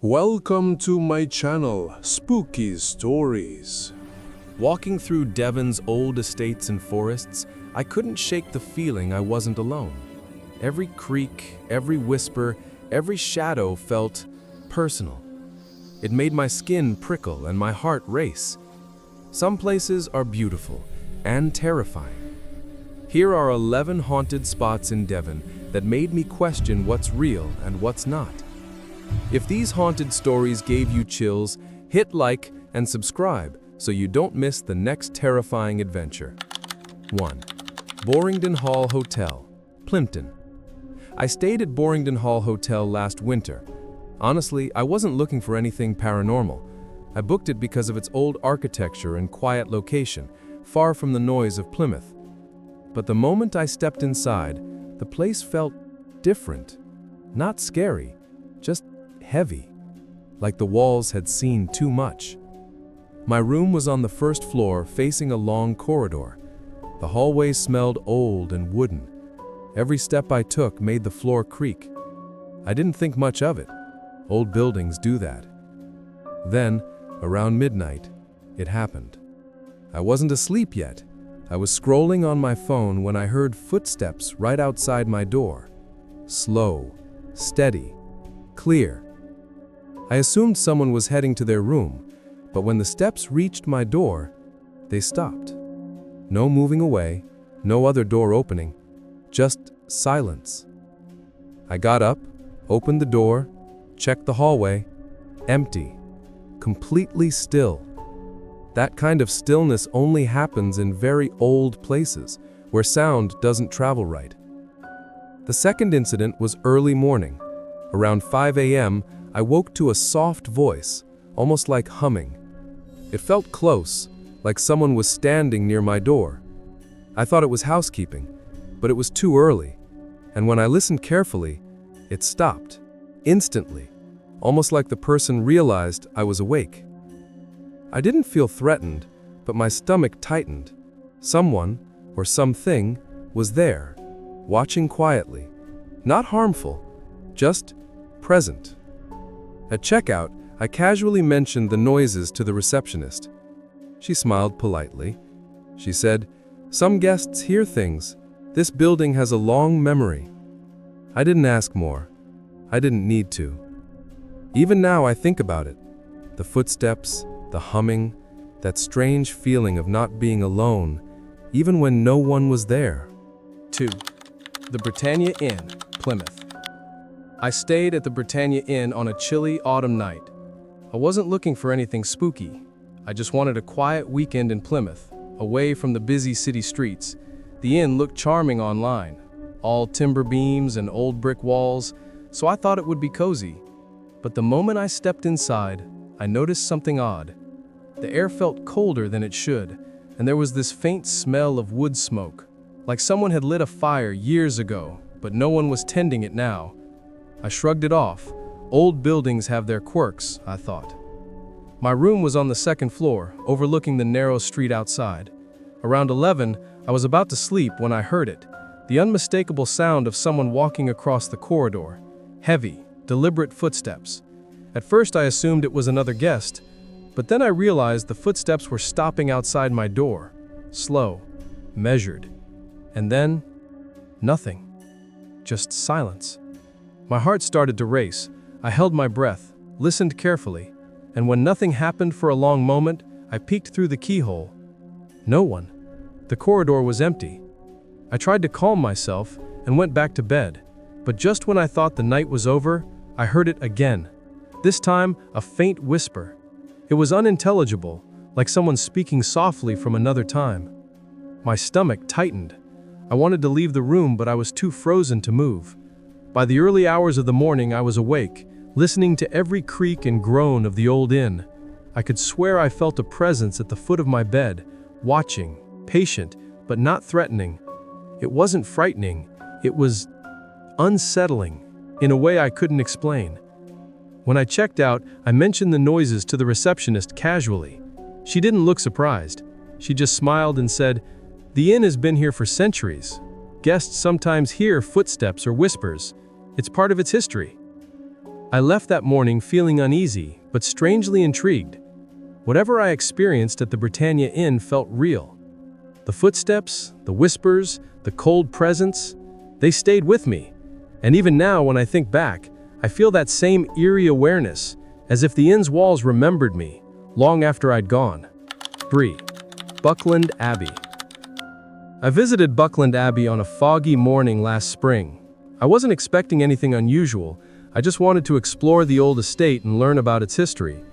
Welcome to my channel, Spooky Stories. Walking through Devon's old estates and forests, I couldn't shake the feeling I wasn't alone. Every creak, every whisper, every shadow felt personal. It made my skin prickle and my heart race. Some places are beautiful and terrifying. Here are 11 haunted spots in Devon that made me question what's real and what's not. If these haunted stories gave you chills, hit like and subscribe so you don't miss the next terrifying adventure. 1. Boringdon Hall Hotel, Plymouth. I stayed at Boringdon Hall Hotel last winter. Honestly, I wasn't looking for anything paranormal. I booked it because of its old architecture and quiet location, far from the noise of Plymouth. But the moment I stepped inside, the place felt different. Not scary, just heavy, like the walls had seen too much. My room was on the first floor, facing a long corridor. The hallway smelled old and wooden. Every step I took made the floor creak. I didn't think much of it. Old buildings do that. Then, around midnight, it happened. I wasn't asleep yet. I was scrolling on my phone when I heard footsteps right outside my door. Slow, steady, clear. I assumed someone was heading to their room, but when the steps reached my door, they stopped. No moving away, no other door opening, just silence. I got up, opened the door, checked the hallway. Empty. Completely still. That kind of stillness only happens in very old places, where sound doesn't travel right. The second incident was early morning. Around 5 a.m., I woke to a soft voice, almost like humming. It felt close, like someone was standing near my door. I thought it was housekeeping, but it was too early, and when I listened carefully, it stopped, instantly, almost like the person realized I was awake. I didn't feel threatened, but my stomach tightened. Someone, or something, was there, watching quietly. Not harmful, just present. At checkout, I casually mentioned the noises to the receptionist. She smiled politely. She said, "Some guests hear things. This building has a long memory." I didn't ask more. I didn't need to. Even now I think about it. The footsteps, the humming, that strange feeling of not being alone, even when no one was there. 2. The Britannia Inn, Plymouth. I stayed at the Britannia Inn on a chilly autumn night. I wasn't looking for anything spooky. I just wanted a quiet weekend in Plymouth, away from the busy city streets. The inn looked charming online, all timber beams and old brick walls, so I thought it would be cozy. But the moment I stepped inside, I noticed something odd. The air felt colder than it should, and there was this faint smell of wood smoke, like someone had lit a fire years ago, but no one was tending it now. I shrugged it off. Old buildings have their quirks, I thought. My room was on the second floor, overlooking the narrow street outside. Around 11, I was about to sleep when I heard it, the unmistakable sound of someone walking across the corridor. Heavy, deliberate footsteps. At first I assumed it was another guest, but then I realized the footsteps were stopping outside my door. Slow, measured. And then, nothing. Just silence. My heart started to race. I held my breath, listened carefully, and when nothing happened for a long moment, I peeked through the keyhole. No one. The corridor was empty. I tried to calm myself and went back to bed, but just when I thought the night was over, I heard it again. This time, a faint whisper. It was unintelligible, like someone speaking softly from another time. My stomach tightened. I wanted to leave the room, but I was too frozen to move. By the early hours of the morning, I was awake, listening to every creak and groan of the old inn. I could swear I felt a presence at the foot of my bed, watching, patient, but not threatening. It wasn't frightening, it was unsettling, in a way I couldn't explain. When I checked out, I mentioned the noises to the receptionist casually. She didn't look surprised. She just smiled and said, "The inn has been here for centuries. Guests sometimes hear footsteps or whispers. It's part of its history." I left that morning feeling uneasy, but strangely intrigued. Whatever I experienced at the Britannia Inn felt real. The footsteps, the whispers, the cold presence, they stayed with me. And even now, when I think back, I feel that same eerie awareness, as if the inn's walls remembered me, long after I'd gone. 3. Buckland Abbey. I visited Buckland Abbey on a foggy morning last spring. I wasn't expecting anything unusual. I just wanted to explore the old estate and learn about its history.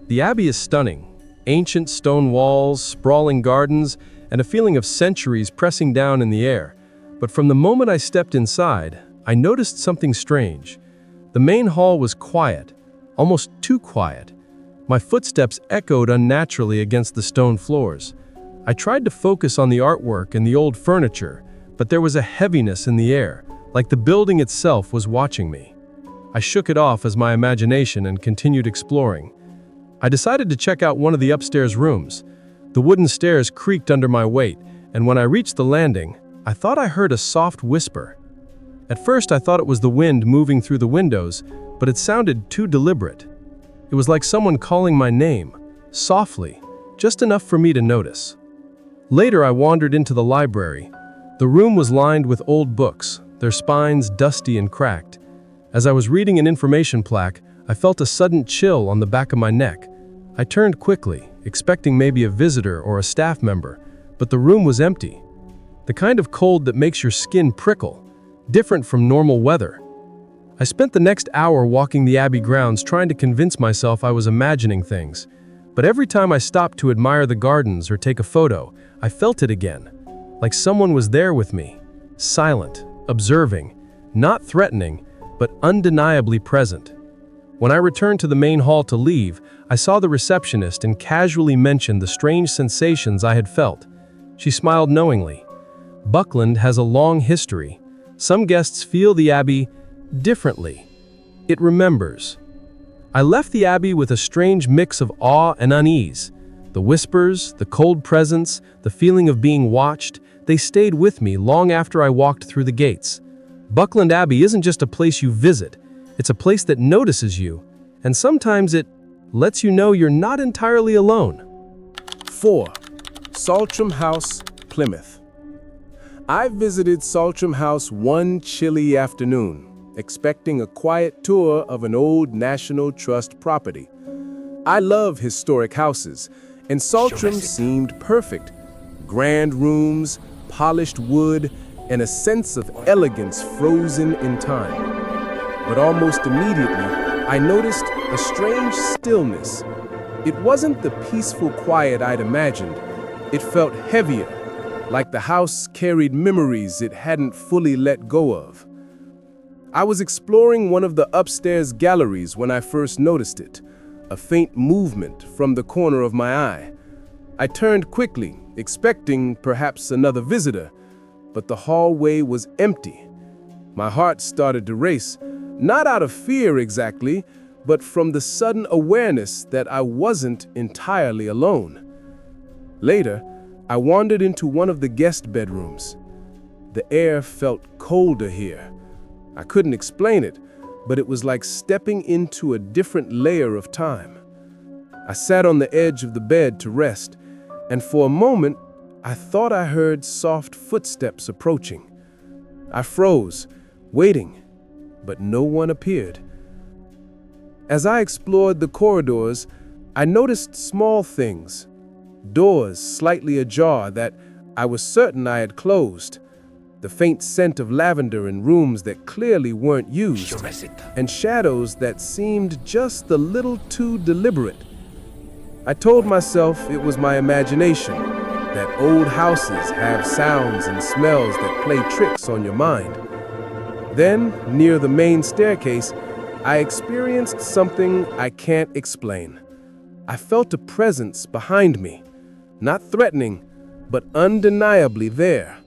The Abbey is stunning. Ancient stone walls, sprawling gardens, and a feeling of centuries pressing down in the air. But from the moment I stepped inside, I noticed something strange. The main hall was quiet, almost too quiet. My footsteps echoed unnaturally against the stone floors. I tried to focus on the artwork and the old furniture, but there was a heaviness in the air, like the building itself was watching me. I shook it off as my imagination and continued exploring. I decided to check out one of the upstairs rooms. The wooden stairs creaked under my weight, and when I reached the landing, I thought I heard a soft whisper. At first I thought it was the wind moving through the windows, but it sounded too deliberate. It was like someone calling my name, softly, just enough for me to notice. Later I wandered into the library. The room was lined with old books, their spines dusty and cracked. As I was reading an information plaque, I felt a sudden chill on the back of my neck. I turned quickly, expecting maybe a visitor or a staff member, but the room was empty. The kind of cold that makes your skin prickle, different from normal weather. I spent the next hour walking the Abbey grounds trying to convince myself I was imagining things. But every time I stopped to admire the gardens or take a photo, I felt it again, like someone was there with me, silent, observing, not threatening, but undeniably present. When I returned to the main hall to leave, I saw the receptionist and casually mentioned the strange sensations I had felt. She smiled knowingly. Buckland has a long history. Some guests feel the Abbey differently. It remembers. I left the Abbey with a strange mix of awe and unease. The whispers, the cold presence, the feeling of being watched, they stayed with me long after I walked through the gates. Buckland Abbey isn't just a place you visit, it's a place that notices you, and sometimes it lets you know you're not entirely alone. 4. Saltram House, Plymouth. I visited Saltram House one chilly afternoon, expecting a quiet tour of an old National Trust property. I love historic houses, and Saltram seemed perfect. Grand rooms, polished wood, and a sense of elegance frozen in time. But almost immediately, I noticed a strange stillness. It wasn't the peaceful quiet I'd imagined. It felt heavier, like the house carried memories it hadn't fully let go of. I was exploring one of the upstairs galleries when I first noticed it, a faint movement from the corner of my eye. I turned quickly, expecting perhaps another visitor, but the hallway was empty. My heart started to race, not out of fear exactly, but from the sudden awareness that I wasn't entirely alone. Later, I wandered into one of the guest bedrooms. The air felt colder here. I couldn't explain it, but it was like stepping into a different layer of time. I sat on the edge of the bed to rest, and for a moment, I thought I heard soft footsteps approaching. I froze, waiting, but no one appeared. As I explored the corridors, I noticed small things, doors slightly ajar that I was certain I had closed, the faint scent of lavender in rooms that clearly weren't used, and shadows that seemed just a little too deliberate. I told myself it was my imagination, that old houses have sounds and smells that play tricks on your mind. Then, near the main staircase, I experienced something I can't explain. I felt a presence behind me, not threatening, but undeniably there.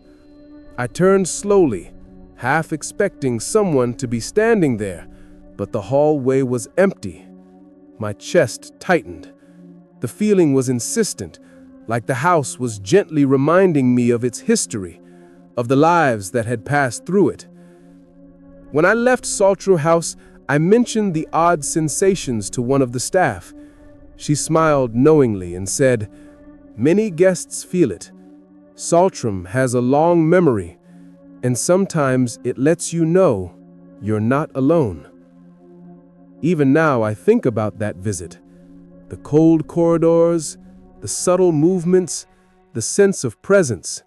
I turned slowly, half expecting someone to be standing there, but the hallway was empty. My chest tightened. The feeling was insistent, like the house was gently reminding me of its history, of the lives that had passed through it. When I left Saltram House, I mentioned the odd sensations to one of the staff. She smiled knowingly and said, "Many guests feel it. Saltram has a long memory, and sometimes it lets you know you're not alone." Even now I think about that visit. The cold corridors, the subtle movements, the sense of presence.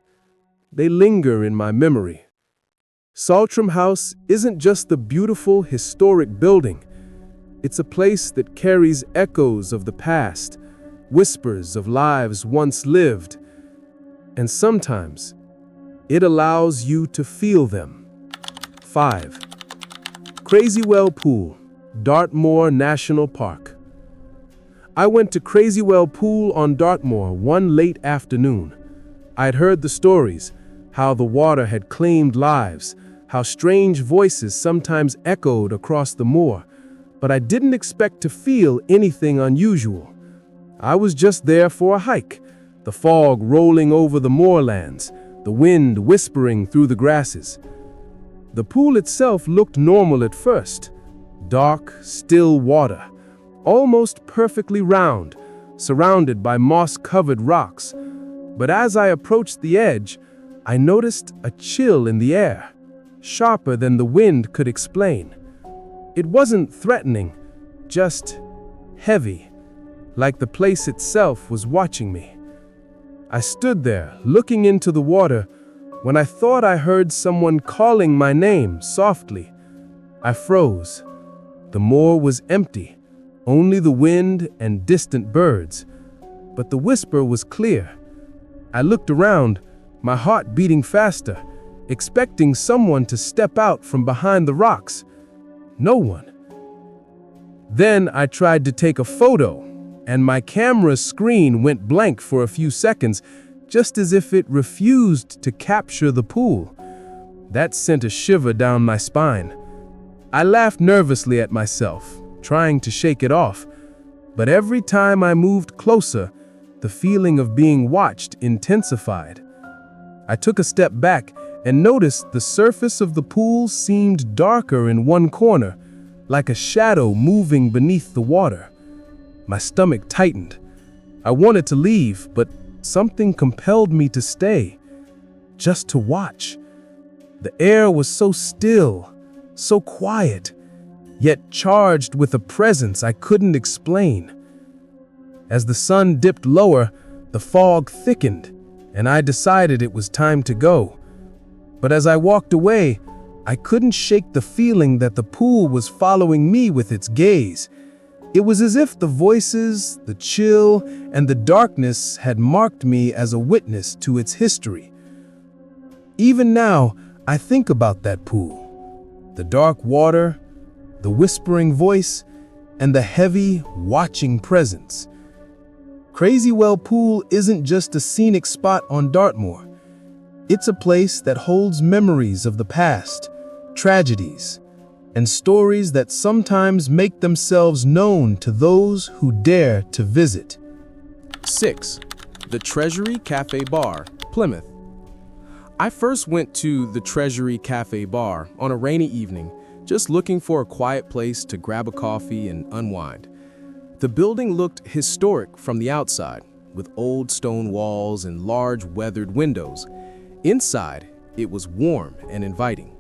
They linger in my memory. Saltram House isn't just the beautiful historic building. It's a place that carries echoes of the past, whispers of lives once lived, and sometimes it allows you to feel them. 5. Crazywell Pool, Dartmoor National Park. I went to Crazywell Pool on Dartmoor one late afternoon. I'd heard the stories, how the water had claimed lives, how strange voices sometimes echoed across the moor, but I didn't expect to feel anything unusual. I was just there for a hike, the fog rolling over the moorlands, the wind whispering through the grasses. The pool itself looked normal at first. Dark, still water, almost perfectly round, surrounded by moss-covered rocks. But as I approached the edge, I noticed a chill in the air, sharper than the wind could explain. It wasn't threatening, just heavy, like the place itself was watching me. I stood there, looking into the water, when I thought I heard someone calling my name softly. I froze. The moor was empty, only the wind and distant birds. But the whisper was clear. I looked around, my heart beating faster, expecting someone to step out from behind the rocks. No one. Then I tried to take a photo, and my camera's screen went blank for a few seconds, just as if it refused to capture the pool. That sent a shiver down my spine. I laughed nervously at myself, trying to shake it off, but every time I moved closer, the feeling of being watched intensified. I took a step back and noticed the surface of the pool seemed darker in one corner, like a shadow moving beneath the water. My stomach tightened. I wanted to leave, but something compelled me to stay, just to watch. The air was so still, so quiet, yet charged with a presence I couldn't explain. As the sun dipped lower, the fog thickened, and I decided it was time to go. But as I walked away, I couldn't shake the feeling that the pool was following me with its gaze. It was as if the voices, the chill, and the darkness had marked me as a witness to its history. Even now, I think about that pool. The dark water, the whispering voice, and the heavy, watching presence. Crazywell Pool isn't just a scenic spot on Dartmoor. It's a place that holds memories of the past, tragedies, and stories that sometimes make themselves known to those who dare to visit. 6. The Treasury Cafe Bar, Plymouth. I first went to the Treasury Cafe Bar on a rainy evening, just looking for a quiet place to grab a coffee and unwind. The building looked historic from the outside, with old stone walls and large weathered windows. Inside, it was warm and inviting.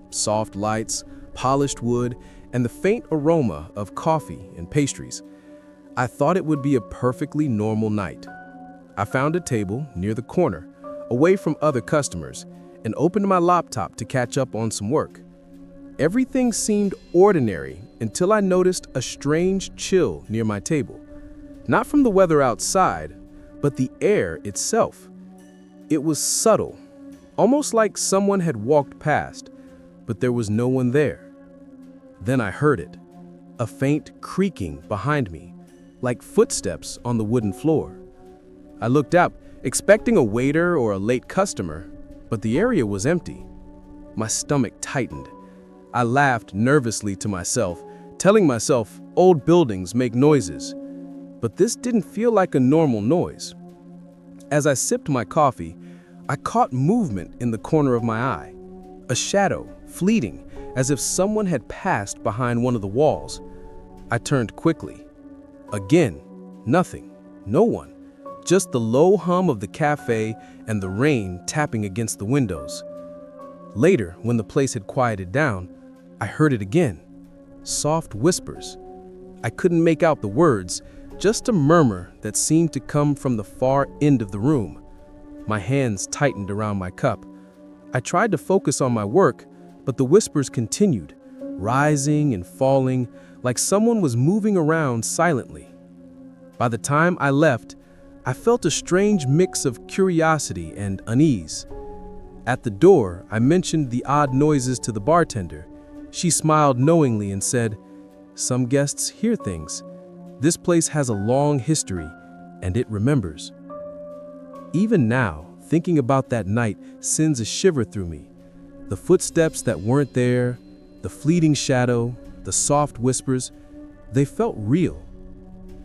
Soft lights, polished wood, and the faint aroma of coffee and pastries. I thought it would be a perfectly normal night. I found a table near the corner, away from other customers, and opened my laptop to catch up on some work. Everything seemed ordinary until I noticed a strange chill near my table. Not from the weather outside, but the air itself. It was subtle, almost like someone had walked past, but there was no one there. Then I heard it, a faint creaking behind me, like footsteps on the wooden floor. I looked up, expecting a waiter or a late customer, but the area was empty. My stomach tightened. I laughed nervously to myself, telling myself old buildings make noises. But this didn't feel like a normal noise. As I sipped my coffee, I caught movement in the corner of my eye. A shadow, fleeting, as if someone had passed behind one of the walls. I turned quickly. Again, nothing, no one, just the low hum of the cafe and the rain tapping against the windows. Later, when the place had quieted down, I heard it again. Soft whispers. I couldn't make out the words, just a murmur that seemed to come from the far end of the room. My hands tightened around my cup. I tried to focus on my work, but the whispers continued, rising and falling, like someone was moving around silently. By the time I left, I felt a strange mix of curiosity and unease. At the door, I mentioned the odd noises to the bartender. She smiled knowingly and said, "Some guests hear things. This place has a long history, and it remembers." Even now, thinking about that night sends a shiver through me. The footsteps that weren't there, the fleeting shadow, the soft whispers, they felt real.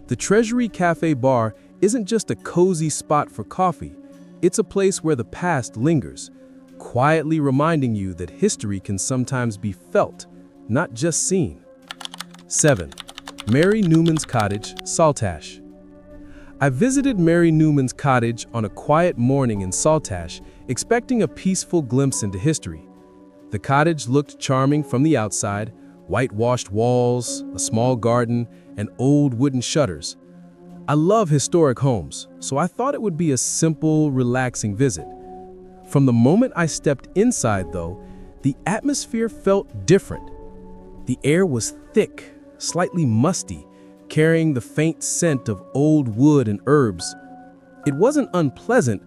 The Treasury Cafe Bar isn't just a cozy spot for coffee. It's a place where the past lingers, quietly reminding you that history can sometimes be felt, not just seen. 7. Mary Newman's Cottage, Saltash. I visited Mary Newman's cottage on a quiet morning in Saltash, expecting a peaceful glimpse into history. The cottage looked charming from the outside, whitewashed walls, a small garden, and old wooden shutters. I love historic homes, so I thought it would be a simple, relaxing visit. From the moment I stepped inside, though, the atmosphere felt different. The air was thick, slightly musty, carrying the faint scent of old wood and herbs. It wasn't unpleasant,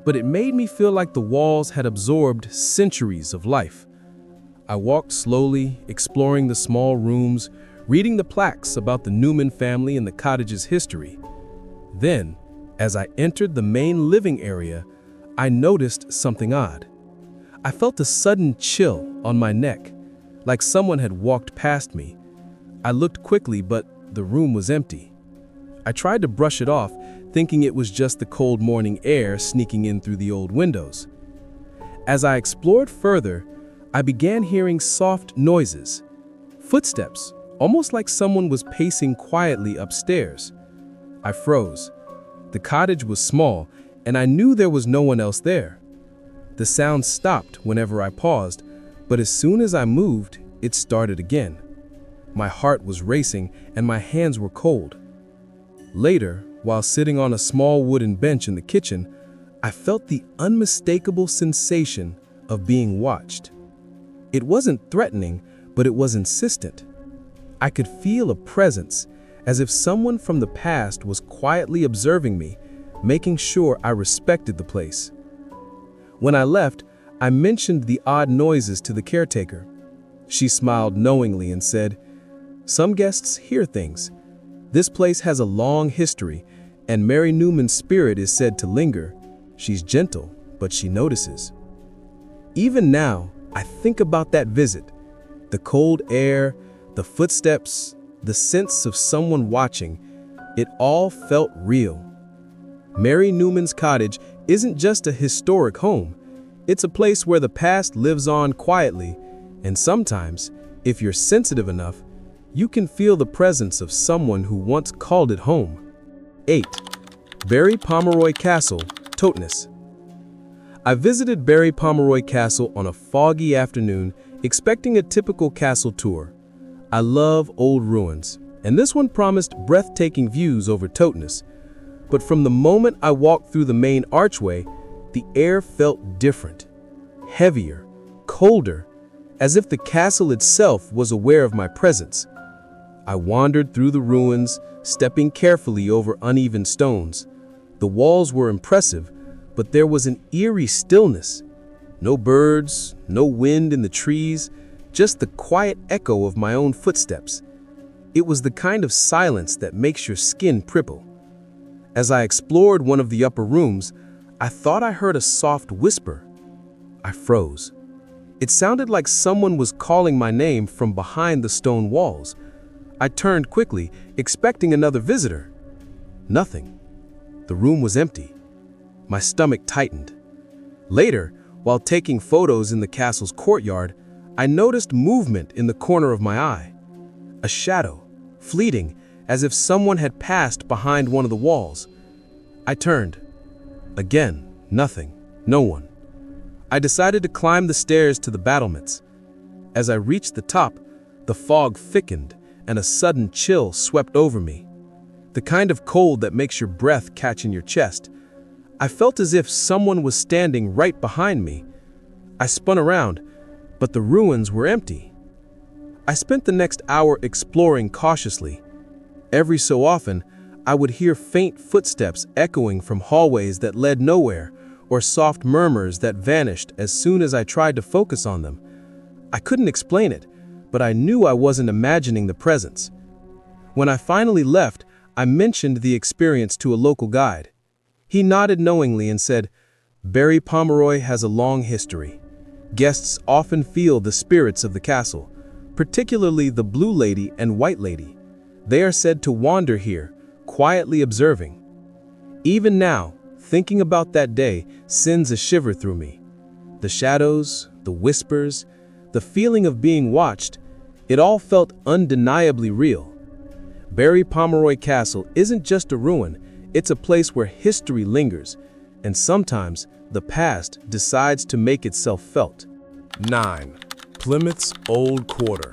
but it made me feel like the walls had absorbed centuries of life. I walked slowly, exploring the small rooms, reading the plaques about the Newman family and the cottage's history. Then, as I entered the main living area, I noticed something odd. I felt a sudden chill on my neck, like someone had walked past me. I looked quickly, but the room was empty. I tried to brush it off, thinking it was just the cold morning air sneaking in through the old windows. As I explored further, I began hearing soft noises, footsteps, almost like someone was pacing quietly upstairs. I froze. The cottage was small, and I knew there was no one else there. The sound stopped whenever I paused, but as soon as I moved, it started again. My heart was racing and my hands were cold. Later, while sitting on a small wooden bench in the kitchen, I felt the unmistakable sensation of being watched. It wasn't threatening, but it was insistent. I could feel a presence, as if someone from the past was quietly observing me, making sure I respected the place. When I left, I mentioned the odd noises to the caretaker. She smiled knowingly and said, "Some guests hear things. This place has a long history, and Mary Newman's spirit is said to linger. She's gentle, but she notices." Even now, I think about that visit. The cold air, the footsteps, the sense of someone watching. It all felt real. Mary Newman's cottage isn't just a historic home. It's a place where the past lives on quietly, and sometimes, if you're sensitive enough, you can feel the presence of someone who once called it home. 8. Barry Pomeroy Castle, Totnes. I visited Barry Pomeroy Castle on a foggy afternoon, expecting a typical castle tour. I love old ruins, and this one promised breathtaking views over Totnes. But from the moment I walked through the main archway, the air felt different, heavier, colder, as if the castle itself was aware of my presence. I wandered through the ruins, stepping carefully over uneven stones. The walls were impressive, but there was an eerie stillness. No birds, no wind in the trees, just the quiet echo of my own footsteps. It was the kind of silence that makes your skin prickle. As I explored one of the upper rooms, I thought I heard a soft whisper. I froze. It sounded like someone was calling my name from behind the stone walls. I turned quickly, expecting another visitor. Nothing. The room was empty. My stomach tightened. Later, while taking photos in the castle's courtyard, I noticed movement in the corner of my eye. A shadow, fleeting, as if someone had passed behind one of the walls. I turned. Again, nothing, no one. I decided to climb the stairs to the battlements. As I reached the top, the fog thickened and a sudden chill swept over me. The kind of cold that makes your breath catch in your chest. I felt as if someone was standing right behind me. I spun around, but the ruins were empty. I spent the next hour exploring cautiously. Every so often, I would hear faint footsteps echoing from hallways that led nowhere, or soft murmurs that vanished as soon as I tried to focus on them. I couldn't explain it, but I knew I wasn't imagining the presence. When I finally left, I mentioned the experience to a local guide. He nodded knowingly and said, "Barry Pomeroy has a long history. Guests often feel the spirits of the castle, particularly the Blue Lady and White Lady. They are said to wander here, quietly observing. Even now, thinking about that day sends a shiver through me. The shadows, the whispers, the feeling of being watched, it all felt undeniably real. Barry Pomeroy Castle isn't just a ruin, it's a place where history lingers, and sometimes the past decides to make itself felt." 9. Plymouth's Old Quarter.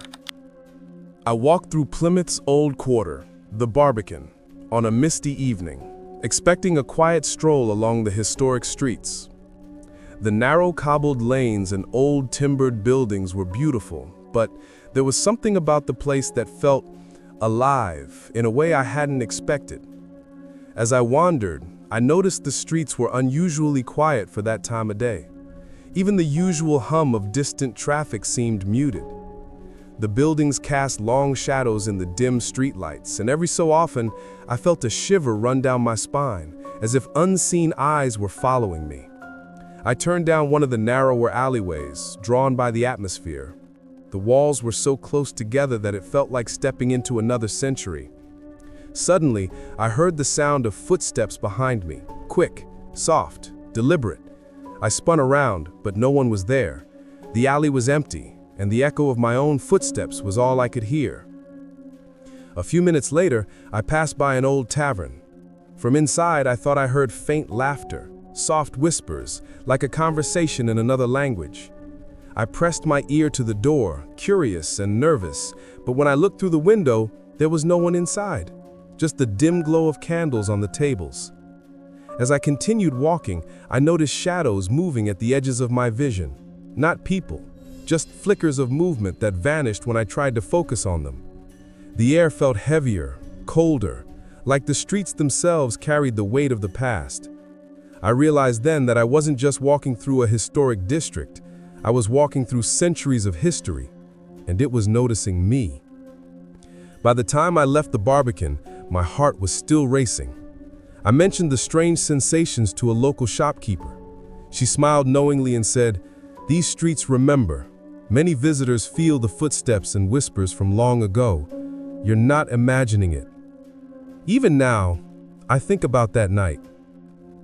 I walked through Plymouth's Old Quarter, the Barbican, on a misty evening, expecting a quiet stroll along the historic streets. The narrow cobbled lanes and old timbered buildings were beautiful, but there was something about the place that felt alive in a way I hadn't expected. As I wandered, I noticed the streets were unusually quiet for that time of day. Even the usual hum of distant traffic seemed muted. The buildings cast long shadows in the dim streetlights, and every so often I felt a shiver run down my spine, as if unseen eyes were following me. I turned down one of the narrower alleyways, drawn by the atmosphere. The walls were so close together that it felt like stepping into another century. Suddenly, I heard the sound of footsteps behind me, quick, soft, deliberate. I spun around, but no one was there. The alley was empty, and the echo of my own footsteps was all I could hear. A few minutes later, I passed by an old tavern. From inside, I thought I heard faint laughter, soft whispers, like a conversation in another language. I pressed my ear to the door, curious and nervous, but when I looked through the window, there was no one inside, just the dim glow of candles on the tables. As I continued walking, I noticed shadows moving at the edges of my vision. Not people, just flickers of movement that vanished when I tried to focus on them. The air felt heavier, colder, like the streets themselves carried the weight of the past. I realized then that I wasn't just walking through a historic district, I was walking through centuries of history, and it was noticing me. By the time I left the Barbican, my heart was still racing. I mentioned the strange sensations to a local shopkeeper. She smiled knowingly and said, "These streets remember. Many visitors feel the footsteps and whispers from long ago. You're not imagining it." Even now, I think about that night.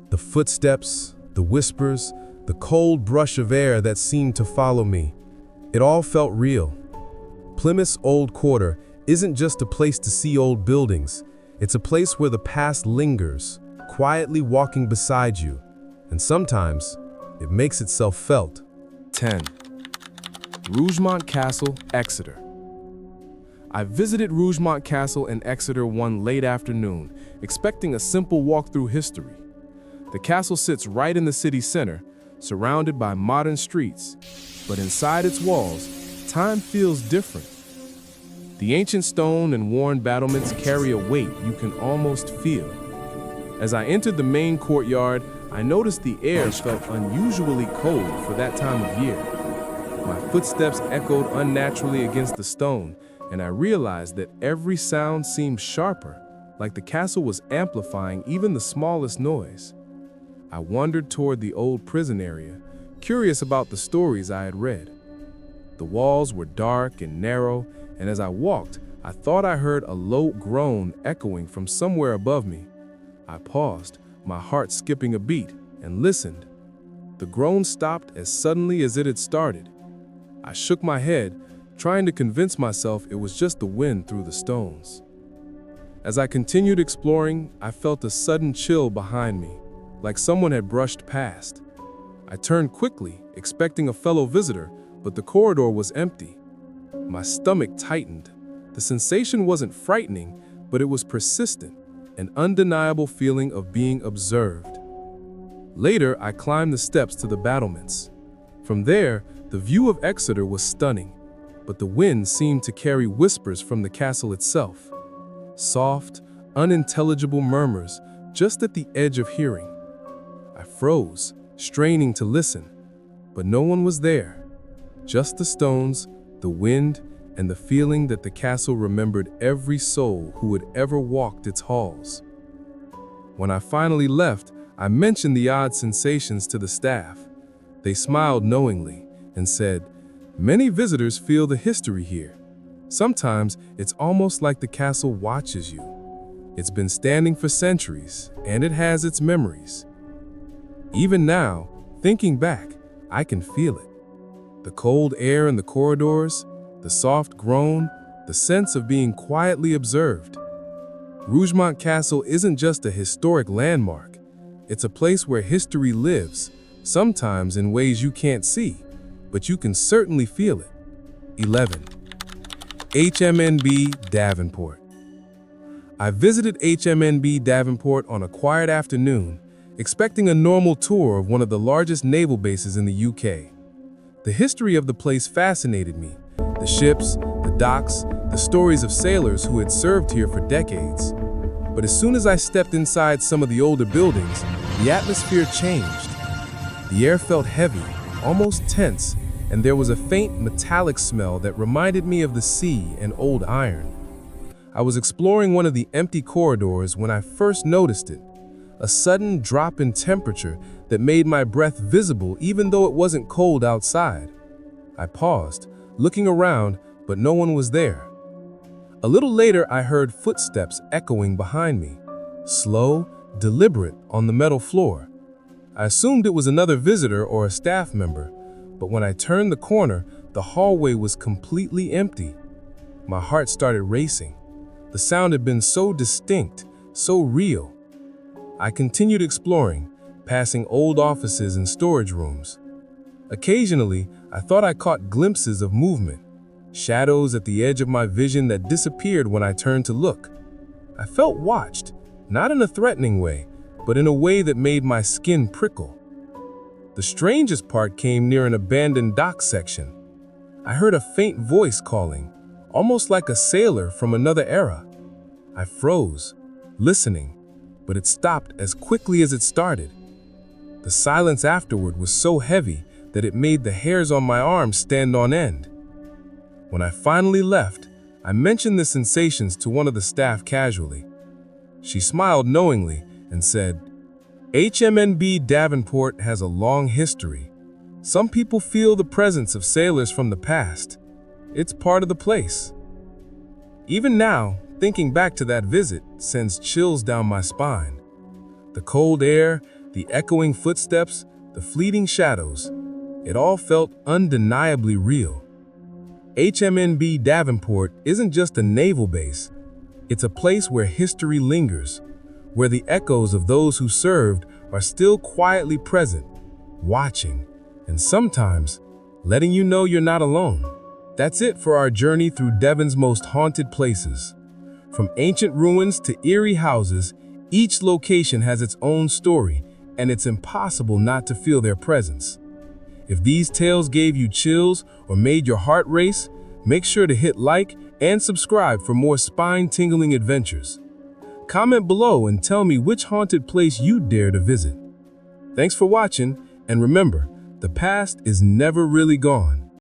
The footsteps, the whispers, the cold brush of air that seemed to follow me. It all felt real. Plymouth's Old Quarter isn't just a place to see old buildings. It's a place where the past lingers, quietly walking beside you, and sometimes it makes itself felt. 10. Rougemont Castle, Exeter. I visited Rougemont Castle in Exeter one late afternoon, expecting a simple walk through history. The castle sits right in the city center, surrounded by modern streets, but inside its walls, time feels different. The ancient stone and worn battlements carry a weight you can almost feel. As I entered the main courtyard, I noticed the air felt unusually cold for that time of year. My footsteps echoed unnaturally against the stone, and I realized that every sound seemed sharper, like the castle was amplifying even the smallest noise. I wandered toward the old prison area, curious about the stories I had read. The walls were dark and narrow, and as I walked, I thought I heard a low groan echoing from somewhere above me. I paused, my heart skipping a beat, and listened. The groan stopped as suddenly as it had started. I shook my head, trying to convince myself it was just the wind through the stones. As I continued exploring, I felt a sudden chill behind me, like someone had brushed past. I turned quickly, expecting a fellow visitor, but the corridor was empty. My stomach tightened. The sensation wasn't frightening, but it was persistent, an undeniable feeling of being observed. Later, I climbed the steps to the battlements. From there, the view of Exeter was stunning, but the wind seemed to carry whispers from the castle itself. Soft, unintelligible murmurs just at the edge of hearing. I froze, straining to listen, but no one was there. Just the stones, the wind, and the feeling that the castle remembered every soul who had ever walked its halls. When I finally left, I mentioned the odd sensations to the staff. They smiled knowingly and said, "Many visitors feel the history here. Sometimes it's almost like the castle watches you. It's been standing for centuries, and it has its memories." Even now, thinking back, I can feel it. The cold air in the corridors, the soft groan, the sense of being quietly observed. Rougemont Castle isn't just a historic landmark. It's a place where history lives, sometimes in ways you can't see, but you can certainly feel it. 11. HMNB Davenport. I visited HMNB Davenport on a quiet afternoon, expecting a normal tour of one of the largest naval bases in the UK. The history of the place fascinated me. The ships, the docks, the stories of sailors who had served here for decades. But as soon as I stepped inside some of the older buildings, the atmosphere changed. The air felt heavy, almost tense, and there was a faint metallic smell that reminded me of the sea and old iron. I was exploring one of the empty corridors when I first noticed it, a sudden drop in temperature that made my breath visible even though it wasn't cold outside. I paused, looking around, but no one was there. A little later, I heard footsteps echoing behind me, slow, deliberate on the metal floor. I assumed it was another visitor or a staff member, but when I turned the corner, the hallway was completely empty. My heart started racing. The sound had been so distinct, so real. I continued exploring, passing old offices and storage rooms. Occasionally, I thought I caught glimpses of movement, shadows at the edge of my vision that disappeared when I turned to look. I felt watched, not in a threatening way, but in a way that made my skin prickle. The strangest part came near an abandoned dock section. I heard a faint voice calling, almost like a sailor from another era. I froze, listening, but it stopped as quickly as it started. The silence afterward was so heavy that it made the hairs on my arms stand on end. When I finally left, I mentioned the sensations to one of the staff casually. She smiled knowingly and said, "HMNB Davenport has a long history. Some people feel the presence of sailors from the past. It's part of the place." Even now, thinking back to that visit sends chills down my spine. The cold air, the echoing footsteps, the fleeting shadows, it all felt undeniably real. HMNB Davenport isn't just a naval base. It's a place where history lingers, where the echoes of those who served are still quietly present, watching, and sometimes letting you know you're not alone. That's it for our journey through Devon's most haunted places. From ancient ruins to eerie houses, each location has its own story, and it's impossible not to feel their presence. If these tales gave you chills or made your heart race, make sure to hit like and subscribe for more spine-tingling adventures. Comment below and tell me which haunted place you'd dare to visit. Thanks for watching, and remember, the past is never really gone.